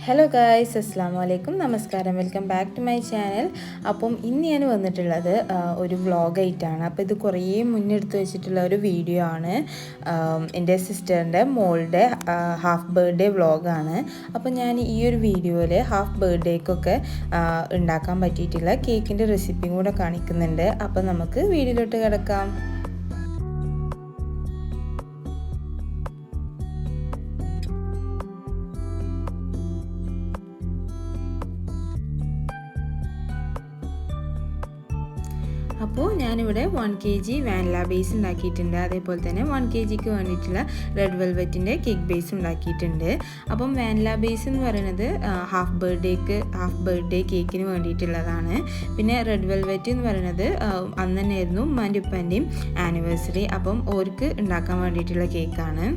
Hello guys, അസ്സാം വലൈക്കും, നമസ്കാരം. Welcome back to my channel. അപ്പം ഇന്ന് ഞാൻ വന്നിട്ടുള്ളത് ഒരു വ്ളോഗായിട്ടാണ്. അപ്പോൾ ഇത് കുറേ മുന്നെടുത്ത് വെച്ചിട്ടുള്ള ഒരു വീഡിയോ ആണ്. എൻ്റെ സിസ്റ്ററിൻ്റെ മോളുടെ ഹാഫ് ബർത്ത്ഡേ വ്ളോഗാണ്. അപ്പോൾ ഞാൻ ഈ ഒരു വീഡിയോയിൽ ഹാഫ് ബർത്ത്ഡേക്കൊക്കെ ഉണ്ടാക്കാൻ പറ്റിയിട്ടുള്ള കേക്കിൻ്റെ റെസിപ്പിയും കൂടെ കാണിക്കുന്നുണ്ട്. അപ്പോൾ നമുക്ക് വീഡിയോയിലോട്ട് കിടക്കാം. അപ്പോൾ ഞാനിവിടെ 1 kg വാനില ബേസ് ഉണ്ടാക്കിയിട്ടുണ്ട്. അതേപോലെ തന്നെ 1 kgക്ക് വേണ്ടിയിട്ടുള്ള റെഡ് വെൽവെറ്റിൻ്റെ കേക്ക് ബേസ് ഉണ്ടാക്കിയിട്ടുണ്ട്. അപ്പം വാനില ബേസ് എന്ന് പറയുന്നത് ഹാഫ് ബർത്ത്ഡേ കേക്കിന് വേണ്ടിയിട്ടുള്ളതാണ്. പിന്നെ റെഡ് വെൽവെറ്റ് എന്ന് പറയുന്നത് അന്ന് തന്നെയായിരുന്നു ഉമ്മാൻ്റെ ഉപ്പാൻ്റെയും ആനിവേഴ്സറി. അപ്പം ഓർക്ക് ഉണ്ടാക്കാൻ വേണ്ടിയിട്ടുള്ള കേക്കാണ്.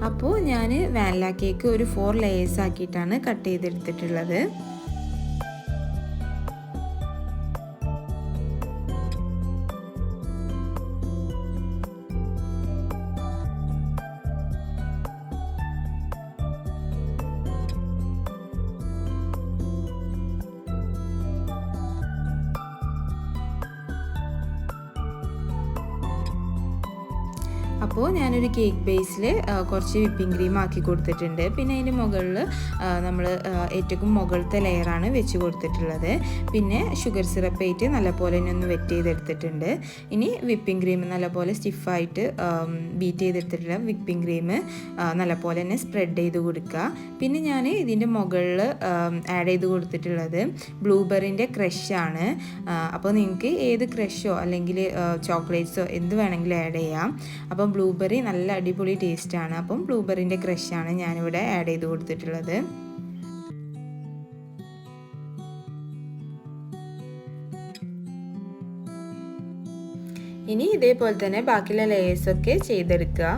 അപ്പോൾ ഞാൻ വാനില കേക്ക് ഒരു 4 ലെയേഴ്സ് ആക്കിയിട്ടാണ് കട്ട് ചെയ്തെടുത്തിട്ടുള്ളത്. അപ്പോൾ ഞാനൊരു കേക്ക് ബേസിൽ കുറച്ച് വിപ്പിംഗ് ക്രീം ആക്കി കൊടുത്തിട്ടുണ്ട്. പിന്നെ അതിൻ്റെ മുകളിൽ നമ്മൾ ഏറ്റവും മുകളിലത്തെ ലെയറാണ് വെച്ച് കൊടുത്തിട്ടുള്ളത്. പിന്നെ ഷുഗർ സിറപ്പ് ആയിട്ട് നല്ലപോലെ തന്നെ ഒന്ന് വെറ്റ് ചെയ്തെടുത്തിട്ടുണ്ട്. ഇനി വിപ്പിംഗ് ക്രീം നല്ലപോലെ സ്റ്റിഫായിട്ട് ബീറ്റ് ചെയ്തെടുത്തിട്ടുള്ള വിപ്പിംഗ് ക്രീം നല്ലപോലെ തന്നെ സ്പ്രെഡ് ചെയ്ത് കൊടുക്കുക. പിന്നെ ഞാൻ ഇതിൻ്റെ മുകളിൽ ആഡ് ചെയ്ത് കൊടുത്തിട്ടുള്ളത് ബ്ലൂബെറിൻ്റെ ക്രഷാണ്. അപ്പോൾ നിങ്ങൾക്ക് ഏത് ക്രഷോ അല്ലെങ്കിൽ ചോക്ലേറ്റ്സോ എന്ത് വേണമെങ്കിലും ആഡ് ചെയ്യാം. അപ്പം ബ്ലൂബെറി നല്ല അടിപൊളി ടേസ്റ്റാണ്. അപ്പം ബ്ലൂബെറിൻ്റെ ക്രഷാണ് ഞാനിവിടെ ആഡ് ചെയ്ത് കൊടുത്തിട്ടുള്ളത്. ഇനി ഇതേപോലെ തന്നെ ബാക്കിയുള്ള ലെയേഴ്സൊക്കെ ചെയ്തെടുക്കുക.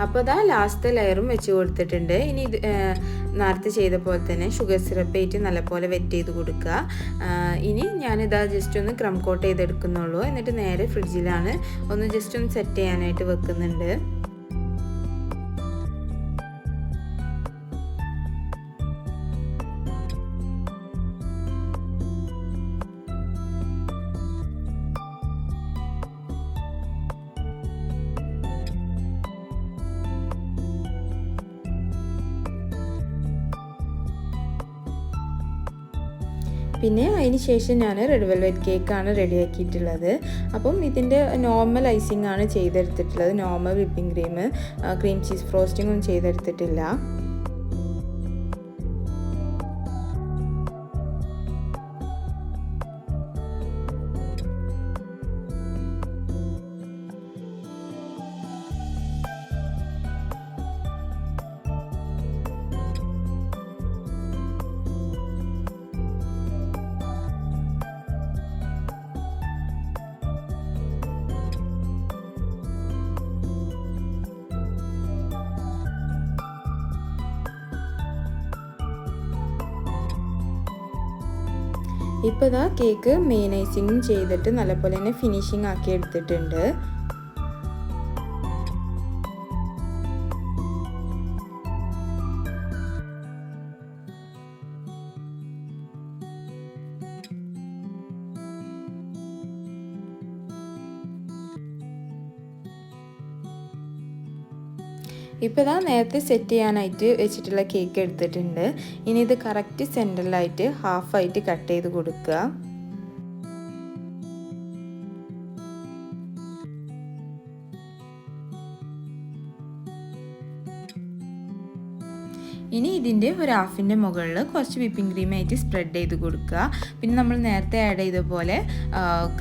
അപ്പോൾ ഇതാ ലാസ്റ്റ് ലെയറും വെച്ച് കൊടുത്തിട്ടുണ്ട്. ഇനി ഇത് നേരത്തെ ചെയ്ത പോലെ തന്നെ ഷുഗർ സിറപ്പ് ആയിട്ട് നല്ലപോലെ വെറ്റ് ചെയ്ത് കൊടുക്കുക. ഇനി ഞാനിതാ ജസ്റ്റ് ഒന്ന് ക്രം കോട്ട് ചെയ്തെടുക്കുന്നുള്ളൂ. എന്നിട്ട് നേരെ ഫ്രിഡ്ജിലാണ് ഒന്ന് ജസ്റ്റ് ഒന്ന് സെറ്റ് ചെയ്യാനായിട്ട് വെക്കുന്നുണ്ട്. പിന്നെ അതിന് ശേഷം ഞാൻ റെഡ് വെൽവെറ്റ് കേക്കാണ് റെഡിയാക്കിയിട്ടുള്ളത്. അപ്പം ഇതിൻ്റെ നോർമൽ ഐസിങ് ആണ് ചെയ്തെടുത്തിട്ടുള്ളത്. Normal whipping cream cheese frosting ഒന്നും ചെയ്തെടുത്തിട്ടില്ല. ഇപ്പോൾ ഇതാ കേക്ക് മെയിൻ ഐസിങ്ങും ചെയ്തിട്ട് നല്ലപോലെ തന്നെ ഫിനിഷിങ് ആക്കി എടുത്തിട്ടുണ്ട്. ഇപ്പോൾ ഇതാ നേരത്തെ സെറ്റ് ചെയ്യാനായിട്ട് വെച്ചിട്ടുള്ള കേക്ക് എടുത്തിട്ടുണ്ട്. ഇനി ഇത് കറക്റ്റ് സെൻറ്ററിലായിട്ട് ഹാഫായിട്ട് കട്ട് ചെയ്ത് കൊടുക്കുക. ഇനി ഇതിൻ്റെ ഒരു ഹാഫിൻ്റെ മുകളിൽ കുറച്ച് വിപ്പിംഗ് ക്രീമായിട്ട് സ്പ്രെഡ് ചെയ്ത് കൊടുക്കുക. പിന്നെ നമ്മൾ നേരത്തെ ആഡ് ചെയ്ത പോലെ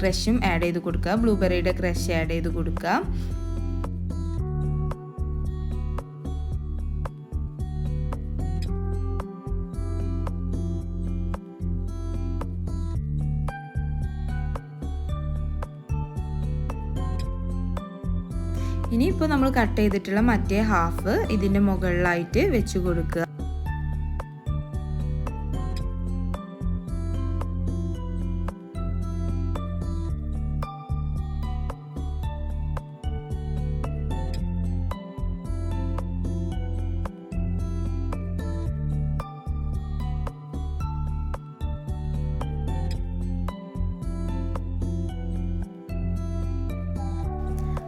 ക്രഷും ആഡ് ചെയ്ത് കൊടുക്കുക. ബ്ലൂബെറിയുടെ ക്രഷ് ആഡ് ചെയ്ത് കൊടുക്കുക. ഇനിയിപ്പോൾ നമ്മൾ കട്ട് ചെയ്തിട്ടുള്ള മറ്റേ ഹാഫ് ഇതിൻ്റെ മുകളിലായിട്ട് വെച്ച് കൊടുക്കുക.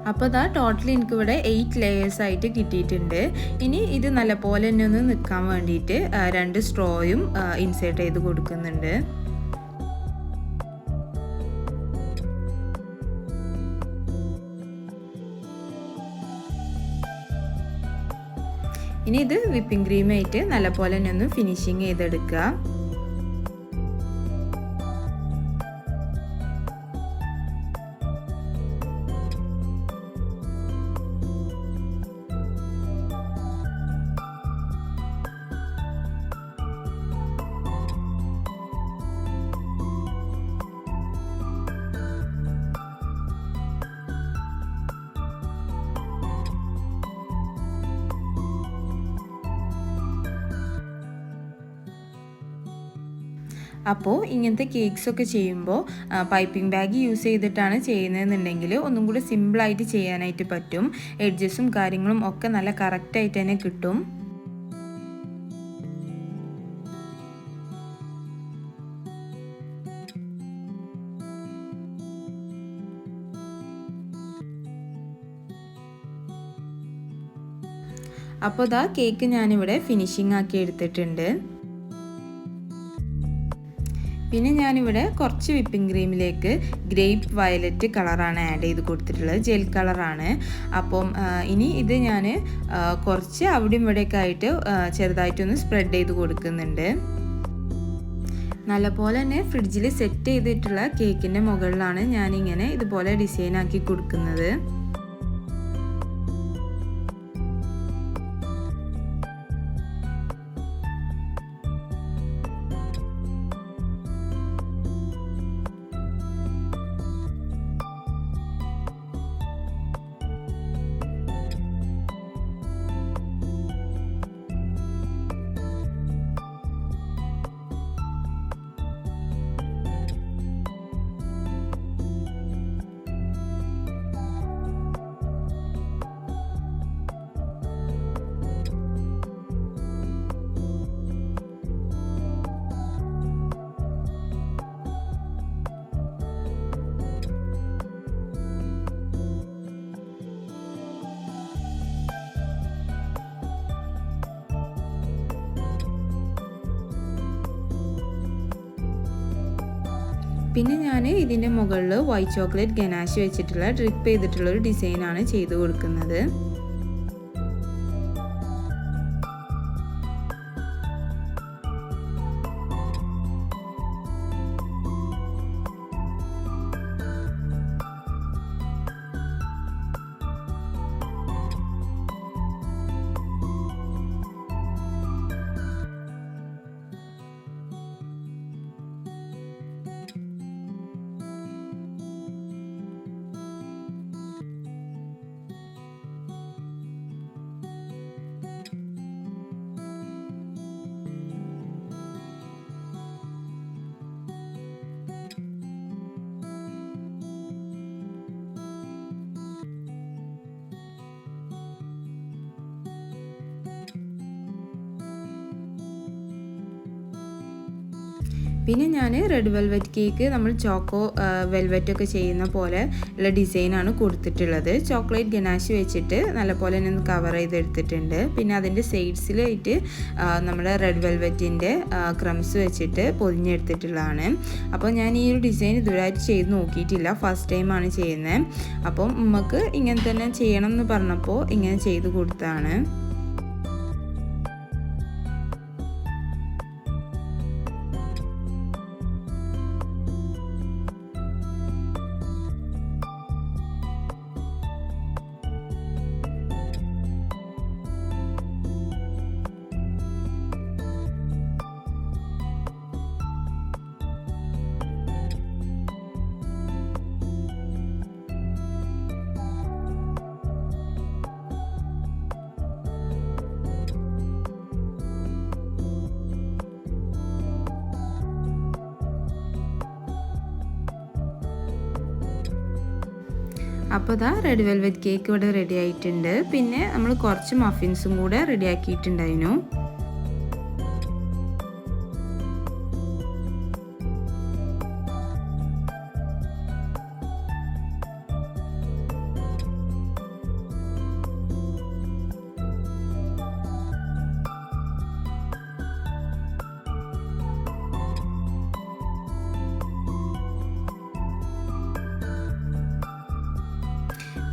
അപ്പോൾ ഇതാ ടോട്ടലി എനിക്കിവിടെ 8 ലെയേഴ്സ് ആയിട്ട് കിട്ടിയിട്ടുണ്ട്. ഇനി ഇത് നല്ലപോലെ തന്നെ ഒന്ന് നിൽക്കാൻ വേണ്ടിയിട്ട് 2 സ്ട്രോയും ഇൻസേർട്ട് ചെയ്ത് കൊടുക്കുന്നുണ്ട്. ഇനി ഇത് വിപ്പിംഗ് ക്രീമായിട്ട് നല്ലപോലെ തന്നെ ഒന്ന് ഫിനിഷിങ് ചെയ്തെടുക്കുക. അപ്പോൾ ഇങ്ങനത്തെ കേക്ക്സൊക്കെ ചെയ്യുമ്പോൾ പൈപ്പിംഗ് ബാഗ് യൂസ് ചെയ്തിട്ടാണ് ചെയ്യുന്നതെന്നുണ്ടെങ്കിൽ ഒന്നും കൂടി സിമ്പിളായിട്ട് ചെയ്യാനായിട്ട് പറ്റും. എഡ്ജസും കാര്യങ്ങളും ഒക്കെ നല്ല കറക്റ്റായിട്ട് തന്നെ കിട്ടും. അപ്പോൾ ഇതാ കേക്ക് ഞാനിവിടെ ഫിനിഷിംഗ് ആക്കി എടുത്തിട്ടുണ്ട്. പിന്നെ ഞാനിവിടെ കുറച്ച് വിപ്പിംഗ് ക്രീമിലേക്ക് ഗ്രേപ്പ് വയലറ്റ് കളറാണ് ആഡ് ചെയ്ത് കൊടുത്തിട്ടുള്ളത്, ജെൽ കളറാണ്. അപ്പം ഇനി ഇത് ഞാൻ കുറച്ച് അവിടെയും ഇവിടെയൊക്കെ ആയിട്ട് ചെറുതായിട്ടൊന്ന് സ്പ്രെഡ് ചെയ്ത് കൊടുക്കുന്നുണ്ട്. നല്ലപോലെ തന്നെ ഫ്രിഡ്ജിൽ സെറ്റ് ചെയ്തിട്ടുള്ള കേക്കിൻ്റെ മുകളിലാണ് ഞാനിങ്ങനെ ഇതുപോലെ ഡിസൈൻ ആക്കി കൊടുക്കുന്നത്. പിന്നെ ഞാൻ ഇതിൻ്റെ മുകളിൽ വൈറ്റ് ചോക്ലേറ്റ് ഗനാഷ് വെച്ചിട്ടുള്ള ഡ്രിപ്പ് ചെയ്തിട്ടുള്ള ഒരു ഡിസൈനാണ് ചെയ്ത് കൊടുക്കുന്നത്. പിന്നെ ഞാൻ റെഡ് വെൽവെറ്റ് കേക്ക് നമ്മൾ ചോക്കോ വെൽവെറ്റ് ഒക്കെ ചെയ്യുന്ന പോലെ ഉള്ള ഡിസൈനാണ് കൊടുത്തിട്ടുള്ളത്. ചോക്ലേറ്റ് ഗനാഷ് വെച്ചിട്ട് നല്ലപോലെ തന്നെ ഒന്ന് കവർ ചെയ്തെടുത്തിട്ടുണ്ട്. പിന്നെ അതിൻ്റെ സൈഡ്സിലായിട്ട് നമ്മുടെ റെഡ് വെൽവെറ്റിൻ്റെ ക്രംസ് വെച്ചിട്ട് പൊതിഞ്ഞെടുത്തിട്ടുള്ളതാണ്. അപ്പോൾ ഞാൻ ഈ ഒരു ഡിസൈൻ ഇതുവരെയായിട്ട് ചെയ്ത് നോക്കിയിട്ടില്ല, ഫസ്റ്റ് ടൈമാണ് ചെയ്യുന്നത്. അപ്പം നമുക്ക് ഇങ്ങനെ തന്നെ ചെയ്യണം എന്ന് പറഞ്ഞപ്പോൾ ഇങ്ങനെ ചെയ്ത് കൊടുത്തതാണ്. അപ്പോൾ ഇതാ റെഡ് വെൽവെറ്റ് കേക്ക് ഇവിടെ റെഡി ആയിട്ടുണ്ട്. പിന്നെ നമ്മൾ കുറച്ച് മഫിൻസും കൂടെ റെഡി ആക്കിയിട്ടുണ്ടായിരുന്നു.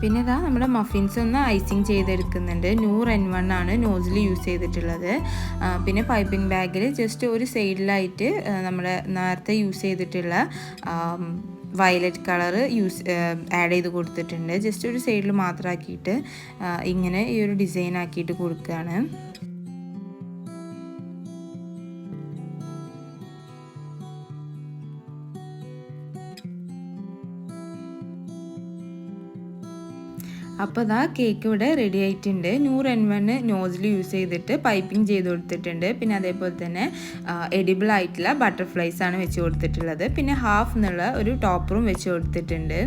പിന്നെ ഇതാ നമ്മുടെ മഫിൻസ് ഒന്ന് ഐസിങ് ചെയ്തെടുക്കുന്നുണ്ട്. നൂർ N1 ആണ് നോസിൽ യൂസ് ചെയ്തിട്ടുള്ളത്. പിന്നെ പൈപ്പിംഗ് ബാഗിൽ ജസ്റ്റ് ഒരു സൈഡിലായിട്ട് നമ്മുടെ നേരത്തെ യൂസ് ചെയ്തിട്ടുള്ള വയലറ്റ് കളർ ആഡ് ചെയ്ത് കൊടുത്തിട്ടുണ്ട്. ജസ്റ്റ് ഒരു സൈഡിൽ മാത്രമാക്കിയിട്ട് ഇങ്ങനെ ഈ ഒരു ഡിസൈൻ ആക്കിയിട്ട് കൊടുക്കുകയാണ്. അപ്പോൾ ഇതാ കേക്ക് ഇവിടെ റെഡി ആയിട്ടുണ്ട്. നൂർ N1 നോസിൽ യൂസ് ചെയ്തിട്ട് പൈപ്പിംഗ് ചെയ്ത് കൊടുത്തിട്ടുണ്ട്. പിന്നെ അതേപോലെ തന്നെ എഡിബിൾ ആയിട്ടുള്ള ബട്ടർഫ്ലൈസ് ആണ് വെച്ച് കൊടുത്തിട്ടുള്ളത്. പിന്നെ ഹാഫ് എന്നുള്ള ഒരു ടോപ്പറും വെച്ച് കൊടുത്തിട്ടുണ്ട്.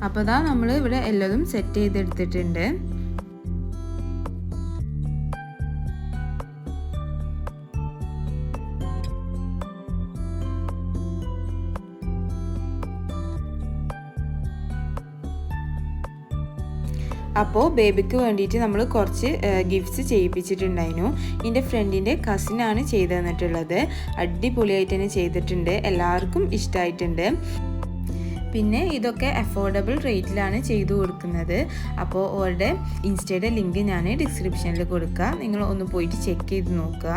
അപ്പോൾ ഇതാ നമ്മൾ ഇവിടെ എല്ലാതും സെറ്റ് ചെയ്തെടുത്തിട്ടുണ്ട്. അപ്പോൾ ബേബിക്ക് വേണ്ടിയിട്ട് നമ്മൾ കുറച്ച് ഗിഫ്റ്റ്സ് ചെയ്യിപ്പിച്ചിട്ടുണ്ടായിരുന്നു. എൻ്റെ ഫ്രണ്ടിൻ്റെ കസിനാണ് ചെയ്തു തന്നിട്ടുള്ളത്. അടിപൊളിയായിട്ട് തന്നെ ചെയ്തിട്ടുണ്ട്. എല്ലാവർക്കും ഇഷ്ടമായിട്ടുണ്ട്. പിന്നെ ഇതൊക്കെ അഫോർഡബിൾ റേറ്റിലാണ് ചെയ്തു കൊടുക്കുന്നത്. അപ്പോൾ അവരുടെ ഇൻസ്റ്റയുടെ ലിങ്ക് ഞാൻ ഡിസ്ക്രിപ്ഷനിൽ കൊടുക്കാം. നിങ്ങൾ ഒന്ന് പോയിട്ട് ചെക്ക് ചെയ്ത് നോക്കുക.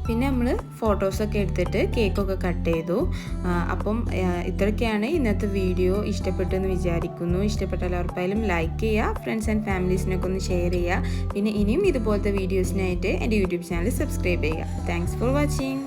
പിന്നെ നമ്മൾ ഫോട്ടോസൊക്കെ എടുത്തിട്ട് കേക്കൊക്കെ കട്ട് ചെയ്തു. അപ്പം ഇത്രയൊക്കെയാണ് ഇന്നത്തെ വീഡിയോ. ഇഷ്ടപ്പെട്ടെന്ന് വിചാരിക്കുന്നു. ഇഷ്ടപ്പെട്ടാൽ ഉറപ്പായാലും ലൈക്ക് ചെയ്യുക, ഫ്രണ്ട്സ് ആൻഡ് ഫാമിലീസിനൊക്കെ ഒന്ന് ഷെയർ ചെയ്യുക. പിന്നെ ഇനിയും ഇതുപോലത്തെ വീഡിയോസിനായിട്ട് എൻ്റെ യൂട്യൂബ് ചാനൽ സബ്സ്ക്രൈബ് ചെയ്യുക. Thanks for watching.